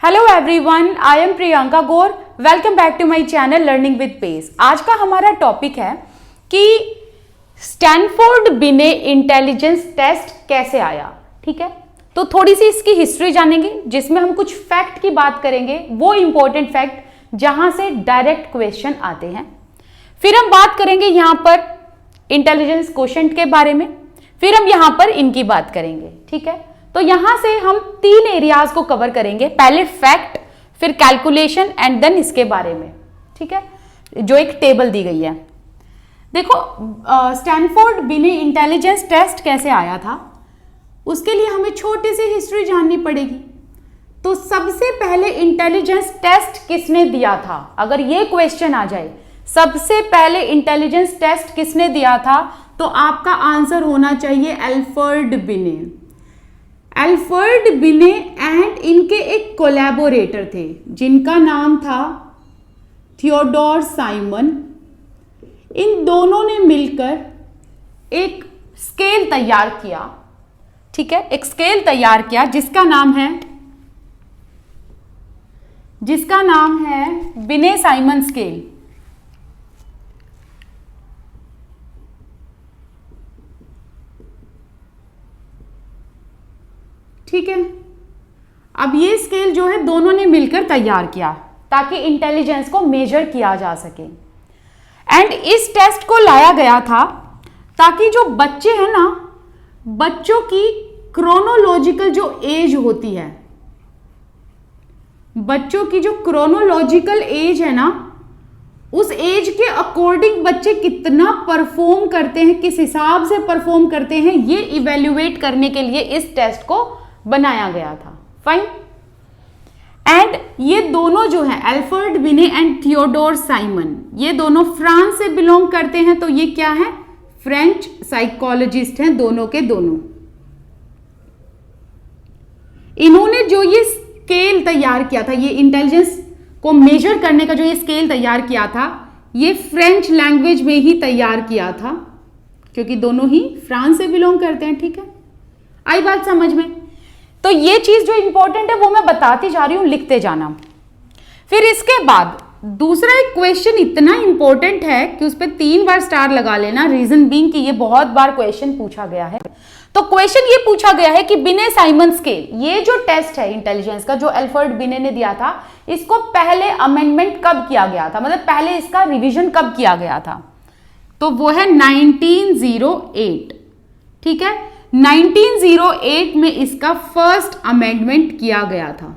Hello everyone, I am Priyanka Gaur. Welcome back to my channel learning with pace. आज का हमारा topic है कि स्टैनफोर्ड बिने इंटेलिजेंस टेस्ट कैसे आया। ठीक है, तो थोड़ी सी इसकी हिस्ट्री जानेंगे जिसमें हम कुछ फैक्ट की बात करेंगे, वो इंपॉर्टेंट फैक्ट जहां से डायरेक्ट क्वेश्चन आते हैं। फिर हम बात करेंगे यहां पर इंटेलिजेंस क्वोशेंट के बारे में, फिर हम यहां पर इनकी बात करेंगे। ठीक है, तो यहां से हम तीन एरियाज को कवर करेंगे, पहले फैक्ट, फिर कैलकुलेशन एंड देन इसके बारे में। ठीक है, जो एक टेबल दी गई है। देखो, स्टैनफोर्ड बिने इंटेलिजेंस टेस्ट कैसे आया था, उसके लिए हमें छोटी सी हिस्ट्री जाननी पड़ेगी। तो सबसे पहले इंटेलिजेंस टेस्ट किसने दिया था, अगर ये क्वेश्चन आ जाए सबसे पहले इंटेलिजेंस टेस्ट किसने दिया था, तो आपका आंसर होना चाहिए एल्फ्रेड बिने। एल्फ्रेड बिने एंड इनके एक कोलैबोरेटर थे जिनका नाम था थियोडोर साइमन। इन दोनों ने मिलकर एक स्केल तैयार किया। ठीक है, एक स्केल तैयार किया जिसका नाम है बिने साइमन स्केल। ठीक है, अब ये स्केल जो है दोनों ने मिलकर तैयार किया ताकि इंटेलिजेंस को मेजर किया जा सके। एंड इस टेस्ट को लाया गया था ताकि जो बच्चे हैं ना, बच्चों की क्रोनोलॉजिकल जो एज होती है, बच्चों की जो क्रोनोलॉजिकल एज है ना, उस एज के अकॉर्डिंग बच्चे कितना परफॉर्म करते हैं, किस हिसाब से परफॉर्म करते हैं, ये इवेल्युएट करने के लिए इस टेस्ट को बनाया गया था। फाइन। एंड ये दोनों जो है एल्फ्रेड बिने एंड थियोडोर साइमन, ये दोनों फ्रांस से बिलोंग करते हैं। तो ये क्या है, फ्रेंच साइकोलॉजिस्ट हैं दोनों के दोनों। इन्होंने जो ये स्केल तैयार किया था, ये इंटेलिजेंस को मेजर करने का जो ये स्केल तैयार किया था, ये फ्रेंच लैंग्वेज में ही तैयार किया था क्योंकि दोनों ही फ्रांस से बिलोंग करते हैं। ठीक है, आई बात समझ में। तो ये चीज जो इंपॉर्टेंट है वो मैं बताती जा रही हूं, लिखते जाना। फिर इसके बाद दूसरा एक क्वेश्चन इतना इंपॉर्टेंट है कि उस पर 3 बार स्टार लगा लेना, रीजन बीइंग कि ये बहुत बार क्वेश्चन पूछा गया है। तो क्वेश्चन ये पूछा गया है कि बिने साइमन स्केल, ये जो टेस्ट है इंटेलिजेंस का जो एल्फ्रेड बिने ने दिया था, इसको पहले अमेंडमेंट कब किया गया था, मतलब पहले इसका रिवीजन कब किया गया था, तो वो है 1908। ठीक है, 1908 में इसका फर्स्ट अमेंडमेंट किया गया था।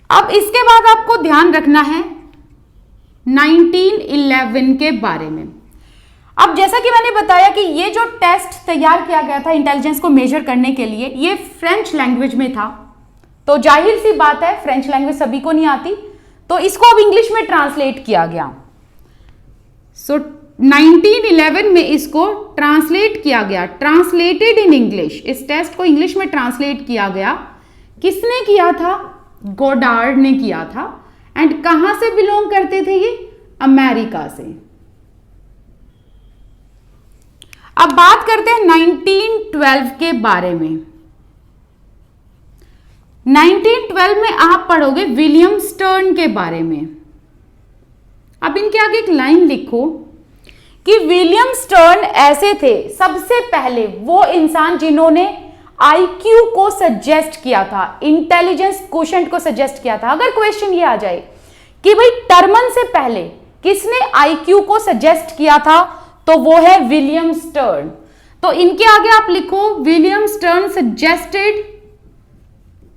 अब इसके बाद आपको ध्यान रखना है 1911 के बारे में। अब जैसा कि मैंने बताया कि ये जो टेस्ट तैयार किया गया था इंटेलिजेंस को मेजर करने के लिए, ये फ्रेंच लैंग्वेज में था। तो जाहिर सी बात है फ्रेंच लैंग्वेज सभी को नहीं आती, तो इसको अब इंग्लिश में ट्रांसलेट किया गया। सो 1911 में इसको ट्रांसलेट किया गया, ट्रांसलेटेड इन इंग्लिश। इस टेस्ट को इंग्लिश में ट्रांसलेट किया गया। किसने किया था, गोडार्ड ने किया था। एंड कहां से बिलोंग करते थे ये, अमेरिका से। अब बात करते हैं 1912 के बारे में। 1912 में आप पढ़ोगे विलियम स्टर्न के बारे में। अब इनके आगे एक लाइन लिखो कि विलियम स्टर्न ऐसे थे, सबसे पहले वो इंसान जिन्होंने आईक्यू को सजेस्ट किया था, इंटेलिजेंस क्वोशेंट को सजेस्ट किया था। अगर क्वेश्चन ये आ जाए कि भाई टर्मन से पहले किसने आईक्यू को सजेस्ट किया था, तो वो है विलियम स्टर्न। तो इनके आगे आप लिखो विलियम स्टर्न सजेस्टेड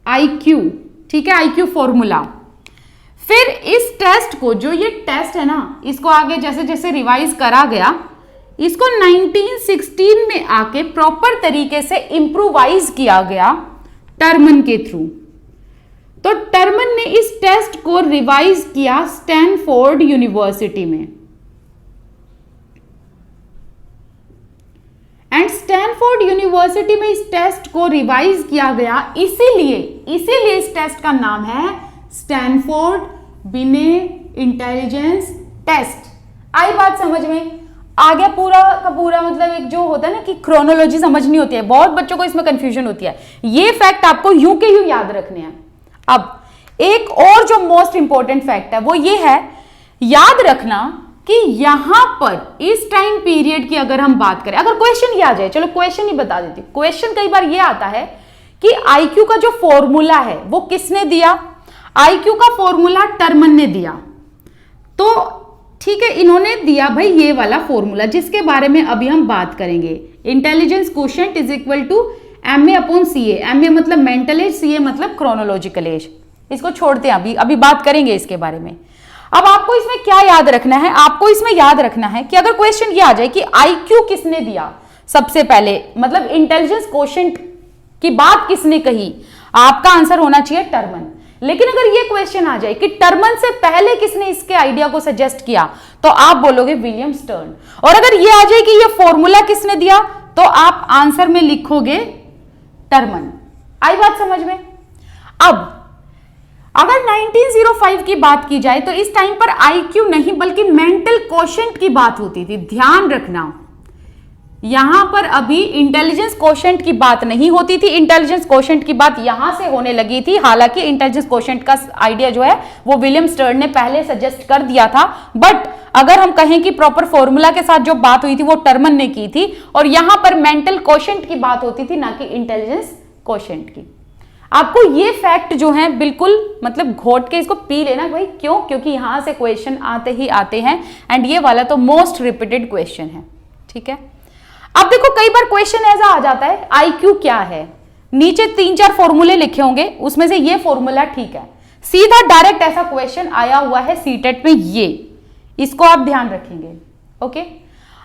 आईक्यू। ठीक है, आईक्यू फॉर्मूला। फिर इस टेस्ट को, जो ये टेस्ट है ना, इसको आगे जैसे जैसे रिवाइज करा गया, इसको 1916 में आके प्रॉपर तरीके से इंप्रूवाइज किया गया टर्मन के थ्रू। तो टर्मन ने इस टेस्ट को रिवाइज किया स्टैनफोर्ड यूनिवर्सिटी में। एंड स्टैनफोर्ड यूनिवर्सिटी में इस टेस्ट को रिवाइज किया गया, इसीलिए इस टेस्ट का नाम है स्टैनफोर्ड बिने इंटेलिजेंस टेस्ट। आई बात समझ में। आ गया पूरा का पूरा, मतलब एक जो होता है ना कि क्रोनोलॉजी समझनी होती है, बहुत बच्चों को इसमें कंफ्यूजन होती है। ये फैक्ट आपको यूं के यूं याद रखने हैं। अब एक और जो मोस्ट इंपॉर्टेंट फैक्ट है वो ये है, याद रखना कि यहां पर इस टाइम पीरियड की अगर हम बात करें, अगर क्वेश्चन ये आ जाए, चलो क्वेश्चन ही बता देती हूं। क्वेश्चन कई बार ये आता है कि आईक्यू का जो फॉर्मूला है वो किसने दिया, आईक्यू का फॉर्मूला टर्मन ने दिया। तो ठीक है, इन्होंने दिया भाई ये वाला फॉर्मूला जिसके बारे में अभी हम बात करेंगे, intelligence quotient is equal to M A upon C A. M A मतलब मेंटल एज, सी ए मतलब क्रोनोलॉजिकल एज। इसको छोड़ते हैं, अभी बात करेंगे इसके बारे में। अब आपको इसमें क्या याद रखना है, आपको इसमें याद रखना है कि अगर क्वेश्चन ये आ जाए कि आईक्यू किसने दिया, सबसे पहले मतलब इंटेलिजेंस क्वोशिएंट की बात किसने कही, आपका आंसर होना चाहिए टर्मन। लेकिन अगर ये क्वेश्चन आ जाए कि टर्मन से पहले किसने इसके आइडिया को सजेस्ट किया, तो आप बोलोगे विलियम स्टर्न। और अगर ये आ जाए कि ये फॉर्मूला किसने दिया, तो आप आंसर में लिखोगे टर्मन। आई बात समझ में। अब अगर 1905 की बात की जाए तो इस टाइम पर आईक्यू नहीं बल्कि मेंटल क्वोशिएंट की बात होती थी। ध्यान रखना, यहां पर अभी इंटेलिजेंस क्वोशिएंट की बात नहीं होती थी, इंटेलिजेंस क्वोशिएंट की बात यहां से होने लगी थी। हालांकि इंटेलिजेंस क्वोशिएंट का आइडिया जो है वो विलियम स्टर्न ने पहले सजेस्ट कर दिया था, बट अगर हम कहें कि प्रॉपर फॉर्मूला के साथ जो बात हुई थी वो टर्मन ने की थी, और यहां पर मेंटल क्वोशिएंट की बात होती थी, ना कि इंटेलिजेंस क्वोशिएंट की। आपको ये फैक्ट जो है बिल्कुल मतलब घोट के इसको पी लेना भाई। क्यों? क्योंकि यहां से क्वेश्चन आते ही आते हैं, एंड ये वाला तो मोस्ट रिपीटेड क्वेश्चन है। ठीक है, अब देखो कई बार क्वेश्चन ऐसा आ जाता है आईक्यू क्या है, नीचे 3-4 फॉर्मूले लिखे होंगे, उसमें से ये फॉर्मूला ठीक है, सीधा डायरेक्ट ऐसा क्वेश्चन आया हुआ है सीटेट में, ये इसको आप ध्यान रखेंगे। ओके,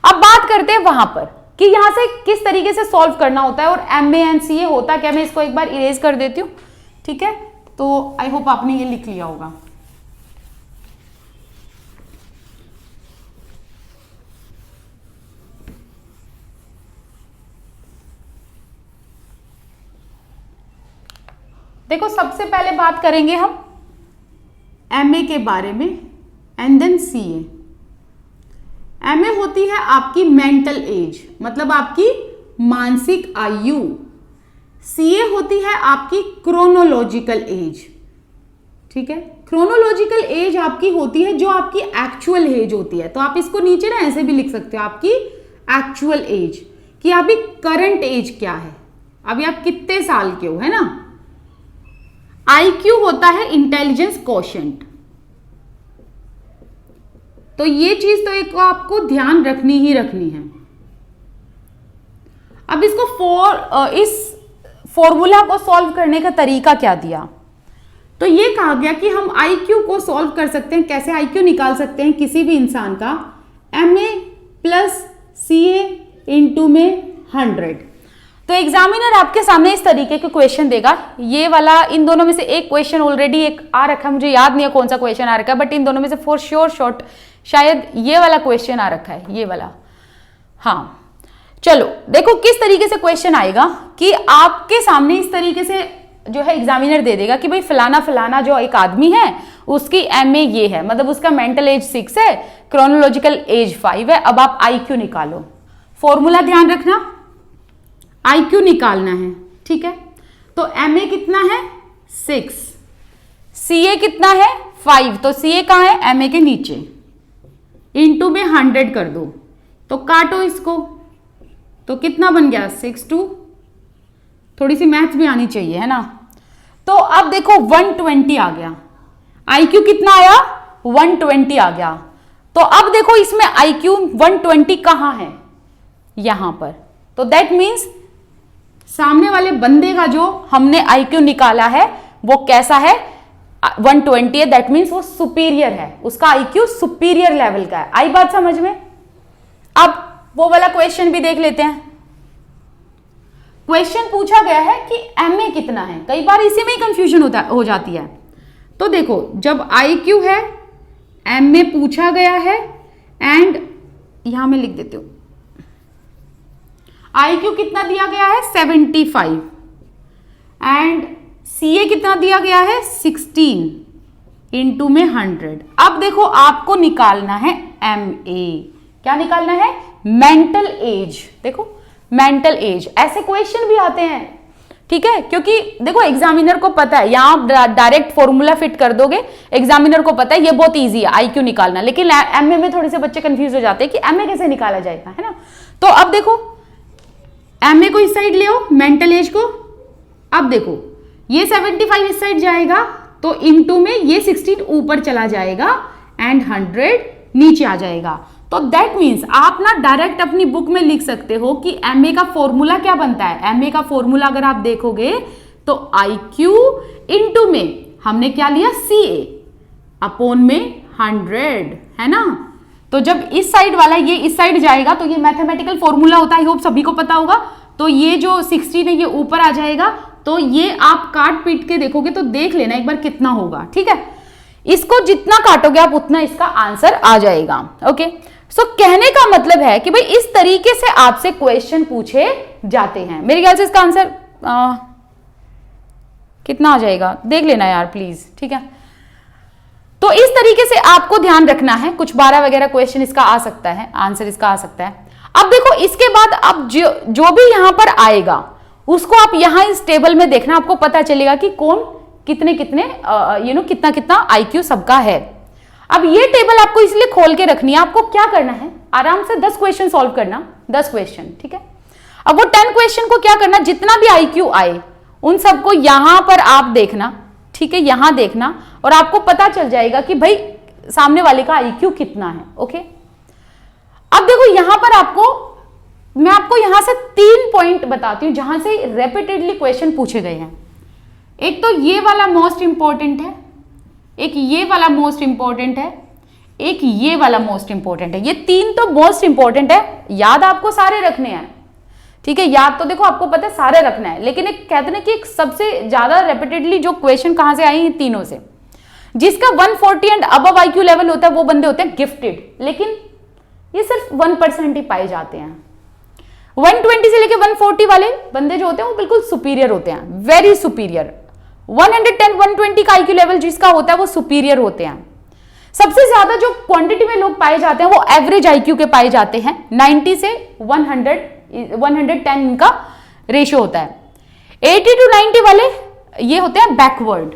अब बात करते हैं वहां पर कि यहां से किस तरीके से सॉल्व करना होता है और MANCA होता क्या। मैं इसको एक बार इरेज कर देती हूं, ठीक है, तो आई होप आपने ये लिख लिया होगा। देखो सबसे पहले बात करेंगे हम MA के बारे में एंड देन CA। MA होती है आपकी मेंटल एज, मतलब आपकी मानसिक आयु। CA होती है आपकी क्रोनोलॉजिकल एज। ठीक है, क्रोनोलॉजिकल एज आपकी होती है जो आपकी एक्चुअल एज होती है। तो आप इसको नीचे ना ऐसे भी लिख सकते हो, आपकी एक्चुअल एज, कि अभी करंट एज क्या है, अभी आप कितने साल के हो, है ना। IQ होता है इंटेलिजेंस क्वोशिएंट। तो ये चीज तो एक आपको ध्यान रखनी ही रखनी है। अब इसको इस फॉर्मूला को सॉल्व करने का तरीका क्या दिया, तो ये कहा गया कि हम IQ को सॉल्व कर सकते हैं। कैसे IQ निकाल सकते हैं किसी भी इंसान का, MA प्लस CA इंटू में 100। तो एग्जामिनर आपके सामने इस तरीके के क्वेश्चन देगा, ये वाला, इन दोनों में से एक क्वेश्चन ऑलरेडी एक आ रखा है, मुझे याद नहीं है कौन सा क्वेश्चन आ रखा है, बट इन दोनों में से फॉर श्योर शॉर्ट शायद ये वाला क्वेश्चन आ रखा है, ये वाला। हाँ चलो देखो किस तरीके से क्वेश्चन आएगा कि आपके सामने इस तरीके से जो है एग्जामिनर दे देगा कि भाई फलाना फलाना जो एक आदमी है उसकी MA ये है, मतलब उसका मेंटल एज 6 है, क्रोनोलॉजिकल एज 5 है। अब आप IQ निकालो, फॉर्मूला ध्यान रखना, IQ निकालना है। ठीक है, तो MA कितना है 6, CA कितना है 5, तो CA कहाँ है MA के नीचे, इंटू में 100 कर दो, तो काटो इसको, तो कितना बन गया 6×2, थोड़ी सी मैथ्स भी आनी चाहिए, है ना। तो अब देखो 120 आ गया, IQ कितना आया 120 आ गया। तो अब देखो इसमें IQ 120 कहां है, यहां पर, तो दैट मीन्स सामने वाले बंदे का जो हमने IQ निकाला है वो कैसा है 120 है, दैट मीन्स वो सुपीरियर है, उसका IQ सुपीरियर लेवल का है। आई बात समझ में। अब वो वाला क्वेश्चन भी देख लेते हैं। क्वेश्चन पूछा गया है कि MA कितना है, कई बार इसी में ही कंफ्यूजन हो जाती है। तो देखो जब IQ है, MA पूछा गया है, एंड यहां मैं लिख देती हूं IQ कितना दिया गया है 75, एंड CA कितना दिया गया है 16 इंटू में 100। अब देखो आपको निकालना है MA, क्या निकालना है? Mental as. देखो मेंटल एज, ऐसे क्वेश्चन भी आते हैं, ठीक है, क्योंकि देखो एग्जामिनर को पता है, यहां आप डायरेक्ट फॉर्मूला फिट कर दोगे, एग्जामिनर को पता है ये बहुत इजी है आईक्यू निकालना, लेकिन एमए में थोड़े से बच्चे कंफ्यूज हो जाते हैं कि एमए कैसे निकाला जाएगा, है ना। तो अब देखो एमए को इस साइड ले आओ, मेंटल एज को, अब देखो ये 75 इस साइड जाएगा तो इनटू में ये 16 ऊपर चला जाएगा एंड 100 नीचे आ जाएगा। तो दैट मीन्स आप ना डायरेक्ट अपनी बुक में लिख सकते हो कि एमए का फॉर्मूला क्या बनता है। एमए का फॉर्मूला अगर आप देखोगे तो आईक्यू इनटू में हमने क्या लिया, सीए अपॉन में 100, है ना। तो जब इस साइड वाला ये इस साइड जाएगा तो ये मैथमेटिकल फॉर्मूला होता है, आई होप सभी को पता होगा। तो ये जो 16 है ये ऊपर आ जाएगा, तो ये आप काट पीट के देखोगे तो देख लेना एक बार कितना होगा, ठीक है। इसको जितना काटोगे आप उतना इसका आंसर आ जाएगा। ओके, सो कहने का मतलब है कि भाई इस तरीके से आपसे क्वेश्चन पूछे जाते हैं। मेरे ख्याल से इसका आंसर कितना आ जाएगा देख लेना यार प्लीज, ठीक है। तो इस तरीके से आपको ध्यान रखना है, कुछ 12 वगैरह क्वेश्चन इसका आ सकता है, आंसर इसका आ सकता है। अब देखो इसके बाद अब जो भी यहां पर आएगा उसको आप यहां इस टेबल में देखना, आपको पता चलेगा कि कौन कितने कितने कितना कितना आईक्यू सबका है। अब ये टेबल आपको इसलिए खोल के रखनी है, आपको क्या करना है, आराम से 10 क्वेश्चन सॉल्व करना, 10 क्वेश्चन, ठीक है। अब वो 10 क्वेश्चन को क्या करना, जितना भी आईक्यू आए उन सबको यहां पर आप देखना, ठीक है, यहां देखना, और आपको पता चल जाएगा कि भाई सामने वाले का आईक्यू कितना है। ओके, अब देखो यहां पर मैं आपको यहां से 3 पॉइंट बताती हूं जहां से रेपिटेडली क्वेश्चन पूछे गए हैं। एक तो ये वाला मोस्ट इंपॉर्टेंट है, एक ये वाला मोस्ट इंपॉर्टेंट है, एक ये वाला मोस्ट इंपॉर्टेंट है। ये 3 तो मोस्ट इंपॉर्टेंट है, याद आपको सारे रखने हैं, ठीक है। याद तो देखो आपको पता है सारे रखना है, लेकिन एक कहते हैं कि एक सबसे ज्यादा रेपिटेडली जो क्वेश्चन कहां से आई है, तीनों से। जिसका 140 एंड अबव आईक्यू लेवल होता है वो बंदे होते हैं गिफ्टेड, लेकिन ये सिर्फ 1% ही पाए जाते हैं। 120 से लेके 140 वाले बंदे जो होते हैं वो बिल्कुल सुपीरियर होते हैं, वेरी सुपीरियर। 110 120 का आईक्यू लेवल जिसका होता है वो सुपीरियर होते हैं। सबसे ज्यादा जो क्वांटिटी में लोग पाए जाते हैं वो एवरेज आईक्यू के पाए जाते हैं, 90 से 110 इनका रेशियो होता है। 80 to 90 वाले ये होते हैं बैकवर्ड।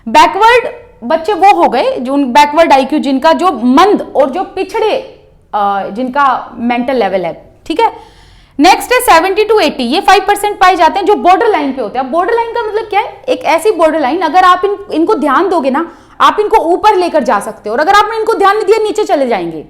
बैकवर्ड बच्चे वो हो गए जो बैकवर्ड आईक्यू जिनका जो मंद और जो पिछड़े जिनका मेंटल लेवल है, ठीक है। नेक्स्ट है 70 to 80, ये 5% पाए जाते हैं जो बॉर्डर लाइन पे होते हैं। बॉर्डर लाइन का मतलब क्या है, एक ऐसी बॉर्डर लाइन अगर आप इनको ध्यान दोगे ना, आप इनको ऊपर लेकर जा सकते हो, और अगर आपने इनको ध्यान नहीं दिया नीचे चले जाएंगे।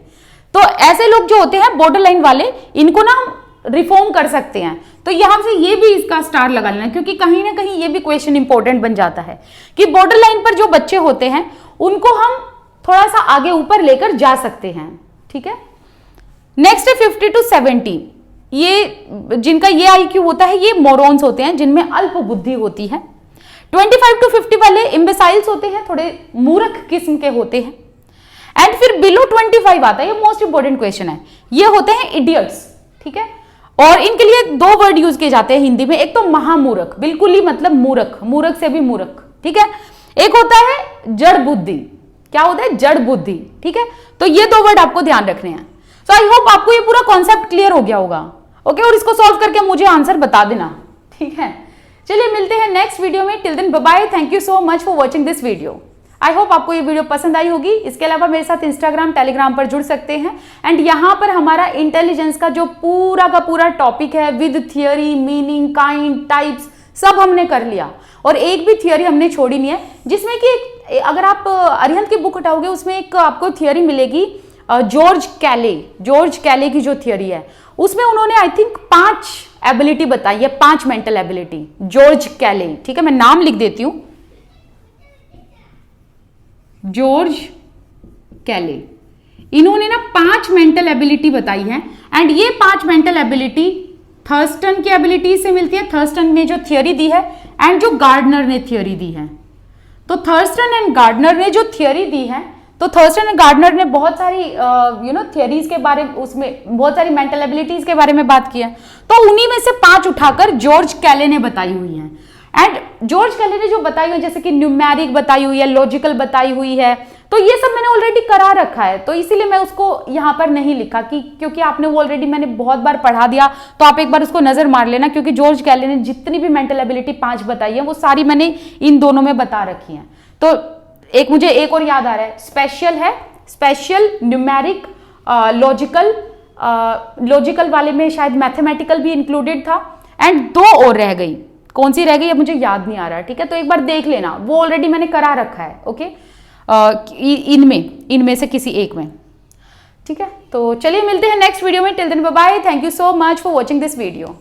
तो ऐसे लोग जो होते हैं बॉर्डर लाइन वाले, इनको ना हम रिफॉर्म कर सकते हैं। तो यहां से ये भी इसका स्टार लगा लेना, क्योंकि कहीं ना कहीं ये भी क्वेश्चन इंपॉर्टेंट बन जाता है कि बॉर्डर लाइन पर जो बच्चे होते हैं उनको हम थोड़ा सा आगे ऊपर लेकर जा सकते हैं, ठीक है। नेक्स्ट है 50 to 70, ये जिनका ये आईक्यू होता है ये मोरॉन्स होते हैं जिनमें अल्प बुद्धि होती है। 25 to 50 वाले इम्बेसाइल्स होते हैं, थोड़े मूर्ख किस्म के होते हैं। एंड फिर बिलो 25 आता है, ये मोस्ट इंपॉर्टेंट क्वेश्चन है, ये होते हैं इडियट्स, ठीक है। और इनके लिए 2 वर्ड यूज किए जाते हैं हिंदी में, एक तो महामूर्ख, बिल्कुल ही मतलब मूर्ख, मूर्ख से भी मूर्ख, ठीक है। एक होता है जड़ बुद्धि, क्या होता है, जड़ बुद्धि, ठीक है। तो ये 2 वर्ड आपको ध्यान रखने हैं। तो आई होप आपको ये पूरा कॉन्सेप्ट क्लियर हो गया होगा। ओके, और इसको सॉल्व करके मुझे आंसर बता देना, ठीक है। चलिए मिलते हैं नेक्स्ट वीडियो में, till then bye bye, thank you so much for watching this video. I hope आपको ये वीडियो पसंद आई होगी। इसके अलावा मेरे साथ इंस्टाग्राम टेलीग्राम पर जुड़ सकते हैं, एंड यहाँ पर हमारा इंटेलिजेंस का जो पूरा का पूरा टॉपिक है with theory, meaning, kind, types, सब हमने कर लिया, और एक भी थियोरी हमने छोड़ी नहीं है। जिसमें कि अगर आप अरिहंत की बुक उठाओगे उसमें एक आपको थियोरी मिलेगी जॉर्ज कैले की जो थियोरी है, उसमें उन्होंने आई थिंक 5 एबिलिटी बताई है, 5 मेंटल एबिलिटी, जॉर्ज कैले, ठीक है। मैं नाम लिख देती हूं, जॉर्ज कैले, इन्होंने ना 5 मेंटल एबिलिटी बताई है। एंड ये 5 मेंटल एबिलिटी थर्स्टन की एबिलिटी से मिलती है, थर्स्टन ने जो थियोरी दी है एंड जो गार्डनर ने थियोरी दी है। तो थर्स्टन एंड गार्डनर ने जो थियोरी दी है, तो थर्स्टन एंड गार्डनर ने बहुत सारी थियोरीज के बारे में, उसमें बहुत सारी मेंटल एबिलिटीज के बारे में बात की है। तो उन्हीं में से 5 उठाकर जॉर्ज कैले ने बताई हुई है। एंड जॉर्ज कैले ने जो बताई हुई है, जैसे कि न्यूमेरिक बताई हुई है, लॉजिकल बताई हुई है, तो ये सब मैंने ऑलरेडी करा रखा है, तो इसीलिए मैं उसको यहाँ पर नहीं लिखा कि क्योंकि आपने वो ऑलरेडी मैंने बहुत बार पढ़ा दिया, तो आप एक बार उसको नजर मार लेना, क्योंकि जॉर्ज कैले ने जितनी भी मेंटल एबिलिटी 5 बताई है वो सारी मैंने इन दोनों में बता रखी है। तो एक मुझे एक और याद आ रहा है, स्पेशल है, स्पेशल, न्यूमेरिक, लॉजिकल वाले में शायद मैथमेटिकल भी इंक्लूडेड था, एंड 2 और रह गई, कौन सी रह गई अब मुझे याद नहीं आ रहा, ठीक है, तो एक बार देख लेना, वो ऑलरेडी मैंने करा रखा है, ओके, इनमें से किसी एक में, ठीक है। तो चलिए मिलते हैं नेक्स्ट वीडियो में, till then bye bye, thank you so much for watching this video.